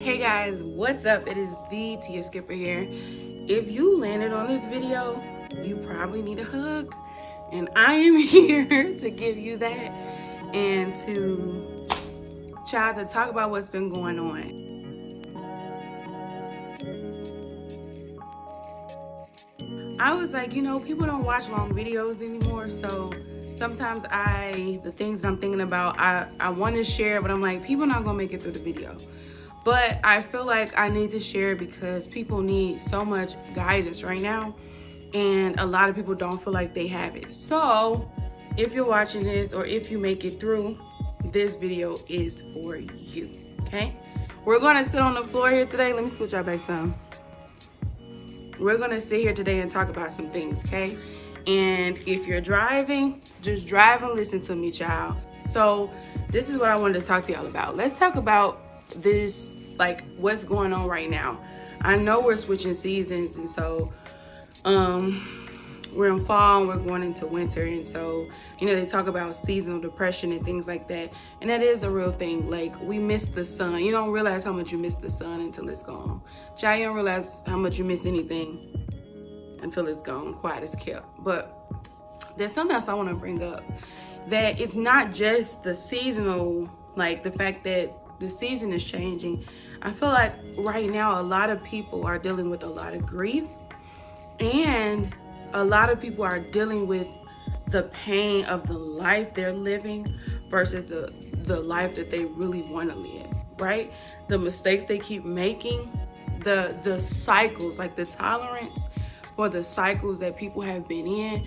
Hey guys, what's up? It is the Tia Skipper here. If you landed on this video, you probably need a hug. And I am here to give you that and to try to talk about what's been going on. I was like, people don't watch long videos anymore, so sometimes the things that I'm thinking about, I want to share, but I'm like, people not gonna make it through the video. But I feel like I need to share because people need so much guidance right now, and a lot of people don't feel like they have it. So if you're watching this, or if you make it through, this video is for you, okay? We're gonna sit on the floor here today. Let me scoot y'all back some. We're gonna sit here today and talk about some things, okay? And if you're driving, just drive and listen to me, child. So this is what I wanted to talk to y'all about. Let's talk about this, like what's going on right now. I know we're switching seasons, and so we're in fall and we're going into winter, and so they talk about seasonal depression and things like that, and that is a real thing. Like, we miss the sun. You don't realize how much you miss the sun until it's gone. Child, you don't realize how much you miss anything until it's gone. Quiet as kept. But there's something else I want to bring up, that it's not just the seasonal, like the fact that the season is changing. I feel like right now a lot of people are dealing with a lot of grief, and a lot of people are dealing with the pain of the life they're living versus the life that they really want to live, right? The mistakes they keep making, the cycles, like the tolerance for the cycles that people have been in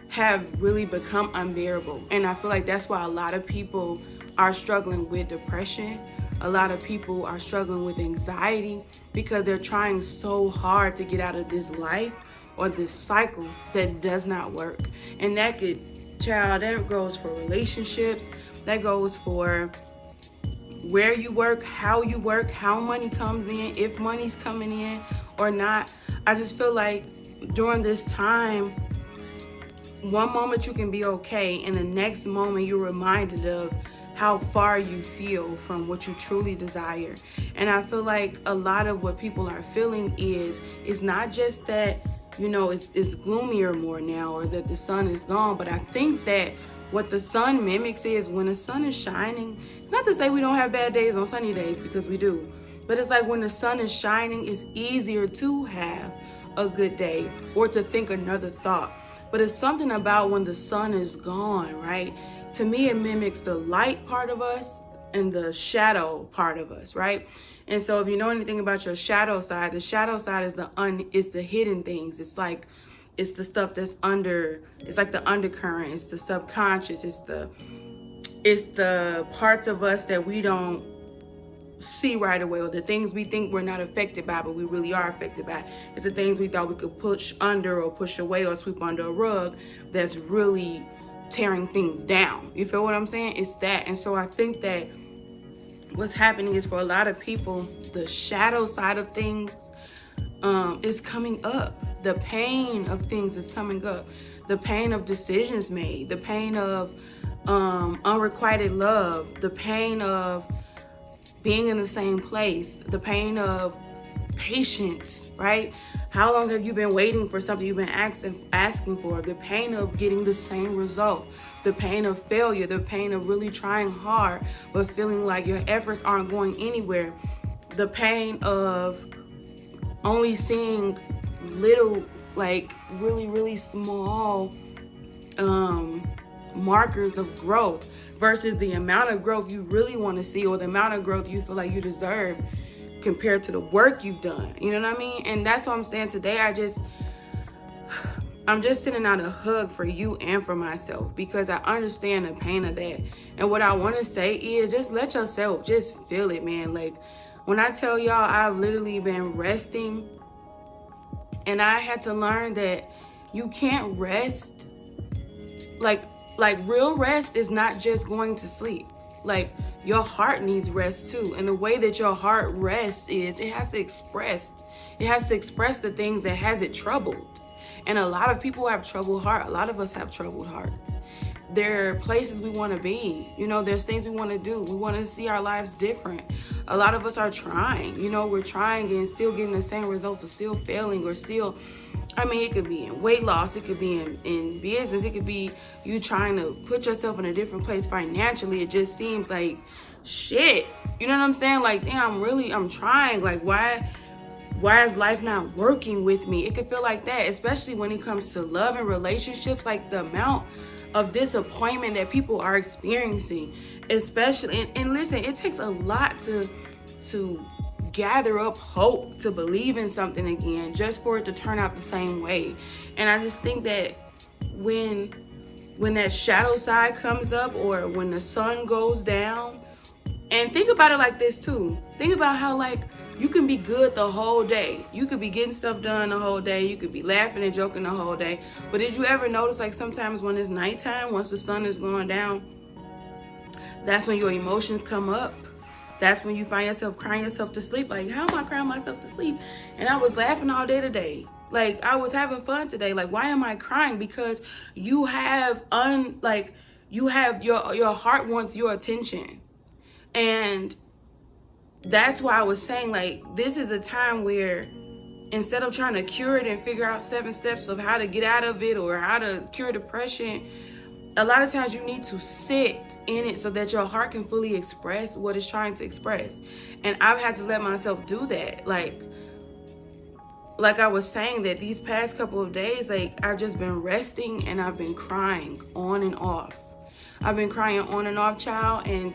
have really become unbearable. And I feel like that's why a lot of people are struggling with depression. A lot of people are struggling with anxiety because they're trying so hard to get out of this life or this cycle that does not work. And that goes for relationships, that goes for where you work, how money comes in, if money's coming in or not. I just feel like during this time, one moment you can be okay, and the next moment you're reminded of how far you feel from what you truly desire. And I feel like a lot of what people are feeling is not just that, it's gloomier more now, or that the sun is gone, but I think that what the sun mimics is when the sun is shining. It's not to say we don't have bad days on sunny days, because we do, but it's like when the sun is shining, it's easier to have a good day or to think another thought. But it's something about when the sun is gone, right? To me, it mimics the light part of us and the shadow part of us, right? And so if you know anything about your shadow side, the shadow side is the hidden things. It's the stuff that's under, it's like the undercurrent, it's the subconscious, it's the parts of us that we don't see right away, or the things we think we're not affected by, but we really are affected by. It's the things we thought we could push under or push away or sweep under a rug that's really tearing things down. You feel what I'm saying? It's that. And so I think that what's happening is, for a lot of people, the shadow side of things is coming up. The pain of things is coming up. The pain of decisions made, the pain of unrequited love, the pain of being in the same place, the pain of patience, right? How long have you been waiting for something you've been asking for? The pain of getting the same result, the pain of failure, the pain of really trying hard but feeling like your efforts aren't going anywhere, the pain of only seeing little, like really, really small markers of growth versus the amount of growth you really want to see, or the amount of growth you feel like you deserve compared to the work you've done. You know what I mean? And that's what I'm saying today. I'm just sending out a hug for you and for myself, because I understand the pain of that. And what I want to say is, just let yourself just feel it, man. Like, when I tell y'all, I've literally been resting, and I had to learn that you can't rest. Like real rest is not just going to sleep. Like, your heart needs rest too. And the way that your heart rests is it has to express the things that has it troubled. And a lot of people have troubled heart. A lot of us have troubled hearts. there are places we want to be. You know, there's things we want to do. We want to see our lives different. A lot of us are trying. You know, we're trying and still getting the same results, or still failing, or still, I mean, it could be in weight loss, it could be in business, it could be you trying to put yourself in a different place financially. It just seems like shit. You know what I'm saying? Like, damn, I'm trying. Like, why is life not working with me? It could feel like that, especially when it comes to love and relationships. Like, the amount of disappointment that people are experiencing, especially, and listen, it takes a lot to gather up hope, to believe in something again, just for it to turn out the same way. And I just think that when that shadow side comes up, or when the sun goes down, and think about it like this too. Think about how, like, you can be good the whole day. You could be getting stuff done the whole day. You could be laughing and joking the whole day. But did you ever notice, like, sometimes when it's nighttime, once the sun is going down, that's when your emotions come up. That's when you find yourself crying yourself to sleep. Like, how am I crying myself to sleep? And I was laughing all day today. Like, I was having fun today. Like, why am I crying? Because you have your heart wants your attention. And that's why I was saying, like, this is a time where, instead of trying to cure it and figure out 7 steps of how to get out of it or how to cure depression, a lot of times you need to sit in it so that your heart can fully express what it's trying to express. And I've had to let myself do that. Like I was saying, that these past couple of days, like, I've just been resting and I've been crying on and off. I've been crying on and off, child, and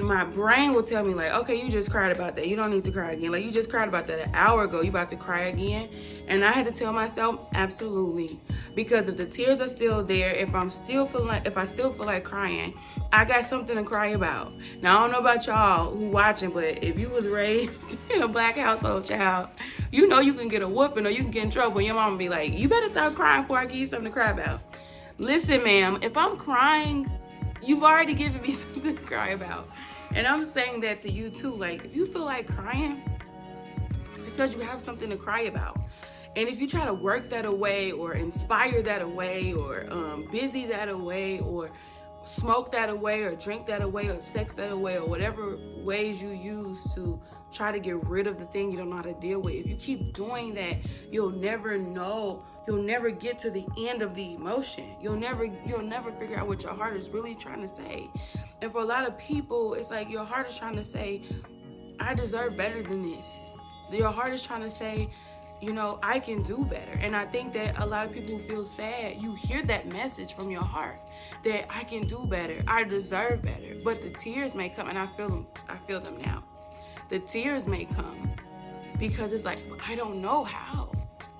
my brain will tell me, like, okay, you just cried about that. You don't need to cry again. Like, you just cried about that an hour ago. You about to cry again? And I had to tell myself, absolutely. Because if the tears are still there, if I still feel like crying, I got something to cry about. Now, I don't know about y'all who watching, but if you was raised in a Black household, child, you know you can get a whooping or you can get in trouble. And your mama be like, you better stop crying before I give you something to cry about. Listen, ma'am, if I'm crying, you've already given me something to cry about. And I'm saying that to you too. Like, if you feel like crying, it's because you have something to cry about. And if you try to work that away, or inspire that away, or busy that away, or smoke that away, or drink that away, or sex that away, or whatever ways you use to try to get rid of the thing you don't know how to deal with, if you keep doing that, you'll never get to the end of the emotion. You'll never figure out what your heart is really trying to say. And for a lot of people, it's like your heart is trying to say, I deserve better than this. Your heart is trying to say, you know, I can do better. And I think that a lot of people feel sad. You hear that message from your heart that I can do better, I deserve better. But the tears may come, and I feel them now. The tears may come because it's like, I don't know how.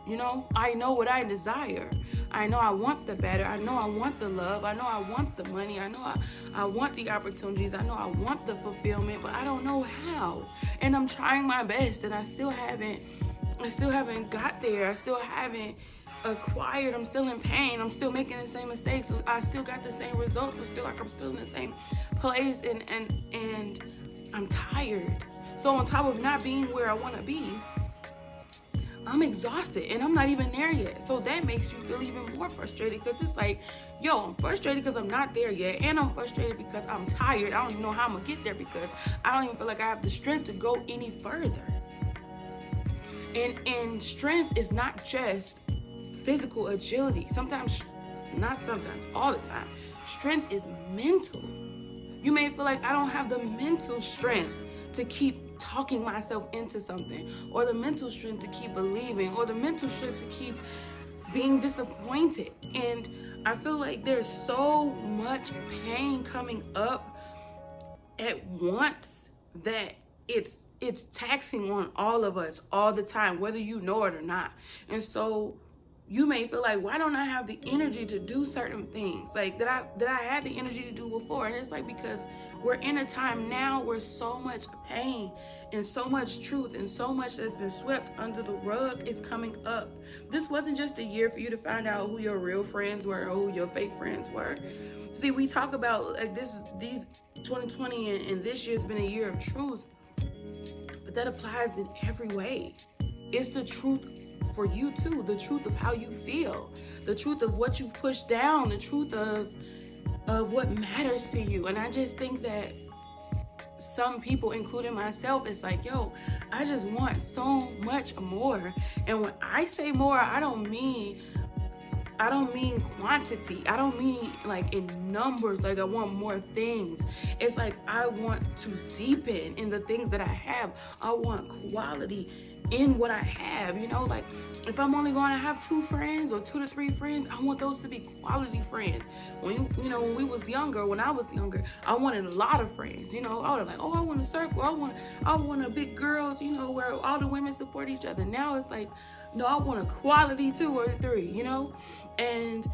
You know, I know what I desire. I know I want the better. I know I want the love. I know I want the money. I know I want the opportunities. I know I want the fulfillment, but I don't know how. And I'm trying my best, and I still haven't got there. I still haven't acquired. I'm still in pain. I'm still making the same mistakes. I still got the same results. I feel like I'm still in the same place, and I'm tired. So on top of not being where I want to be, I'm exhausted, and I'm not even there yet. So that makes you feel even more frustrated, because it's like, yo, I'm frustrated because I'm not there yet, and I'm frustrated because I'm tired. I don't even know how I'm gonna get there, because I don't even feel like I have the strength to go any further. And strength is not just physical agility. All the time. Strength is mental. You may feel like I don't have the mental strength to keep talking myself into something, or the mental strength to keep believing, or the mental strength to keep being disappointed. And I feel like there's so much pain coming up at once that it's taxing on all of us all the time, whether you know it or not. And so you may feel like, why don't I have the energy to do certain things like that I had the energy to do before? And it's like, because we're in a time now where so much pain and so much truth and so much that's been swept under the rug is coming up. This wasn't just a year for you to find out who your real friends were or who your fake friends were. See, we talk about like these 2020 and this year's been a year of truth, but that applies in every way. It's the truth for you too, the truth of how you feel, the truth of what you've pushed down, the truth of of what matters to you. And I just think that some people, including myself, it's like, yo, I just want so much more. And when I say more, I don't mean quantity. I don't mean like in numbers, like I want more things. It's like I want to deepen in the things that I have. I want quality in what I have, you know, like if I'm only going to have 2 friends or 2 to 3 friends, I want those to be quality friends. When when I was younger, I wanted a lot of friends, you know. I was like, oh, I want a circle, I want a big girls, you know, where all the women support each other. Now it's like, no, I want a quality 2 or 3, you know. And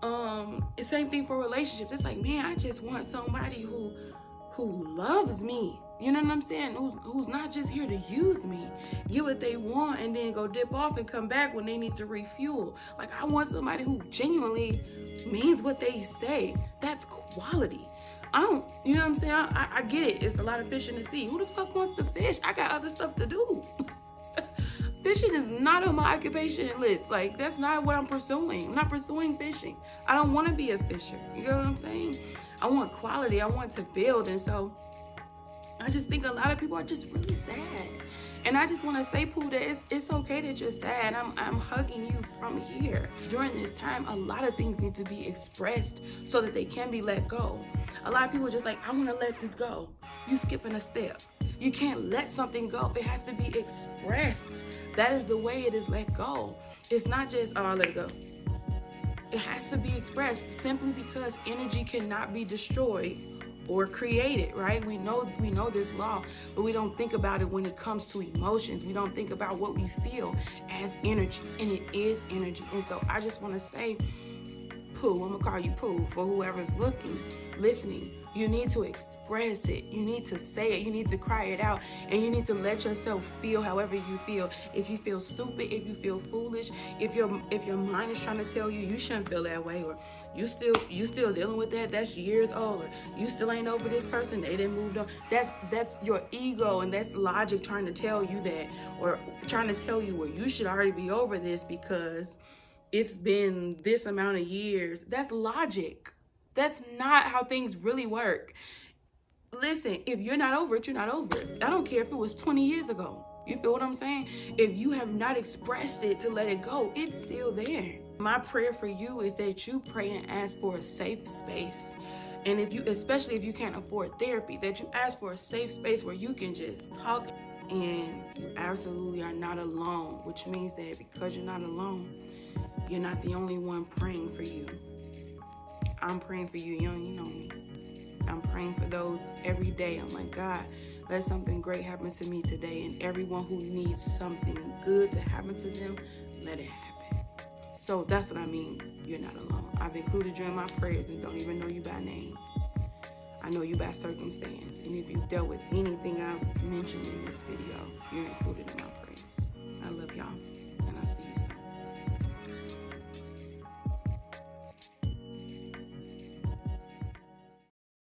the same thing for relationships. It's like, man, I just want somebody who loves me. You know what I'm saying? Who's not just here to use me, get what they want, and then go dip off and come back when they need to refuel. Like, I want somebody who genuinely means what they say. That's quality. I don't, you know what I'm saying? I get it. It's a lot of fish in the sea. Who the fuck wants to fish? I got other stuff to do. Fishing is not on my occupation list. Like, that's not what I'm pursuing. I'm not pursuing fishing. I don't want to be a fisher. You know what I'm saying? I want quality. I want to build. And so I just think a lot of people are just really sad. And I just want to say, Pooh, that it's okay that you're sad. I'm hugging you from here. During this time, a lot of things need to be expressed so that they can be let go. A lot of people are just like, I want to let this go. You skipping a step. You can't let something go. It has to be expressed. That is the way it is let go. It's not just, oh, I'll let it go. It has to be expressed simply because energy cannot be destroyed or created, right? We know this law, but we don't think about it when it comes to emotions. We don't think about what we feel as energy, and it is energy. And so I just want to say, Pooh, I'm gonna call you Pooh, for whoever's listening, you need to express it. You need to say it. You need to cry it out, and you need to let yourself feel however you feel. If you feel stupid, if you feel foolish, if your mind is trying to tell you you shouldn't feel that way, or you still dealing with that, that's years old, or you still ain't over this person, they didn't move on. That's your ego, and that's logic trying to tell you that, or trying to tell you, well, you should already be over this because it's been this amount of years. That's logic. That's not how things really work. Listen, if you're not over it, you're not over it. I don't care if it was 20 years ago. You feel what I'm saying? If you have not expressed it to let it go, it's still there. My prayer for you is that you pray and ask for a safe space. And especially if you can't afford therapy, that you ask for a safe space where you can just talk. And you absolutely are not alone, which means that because you're not alone, you're not the only one praying for you. I'm praying for you, young, you know me. I'm praying for those every day. I'm like, God, let something great happen to me today. And everyone who needs something good to happen to them, let it happen. So that's what I mean. You're not alone. I've included you in my prayers and don't even know you by name. I know you by circumstance. And if you've dealt with anything I've mentioned in this video, you're included in my prayers. I love y'all.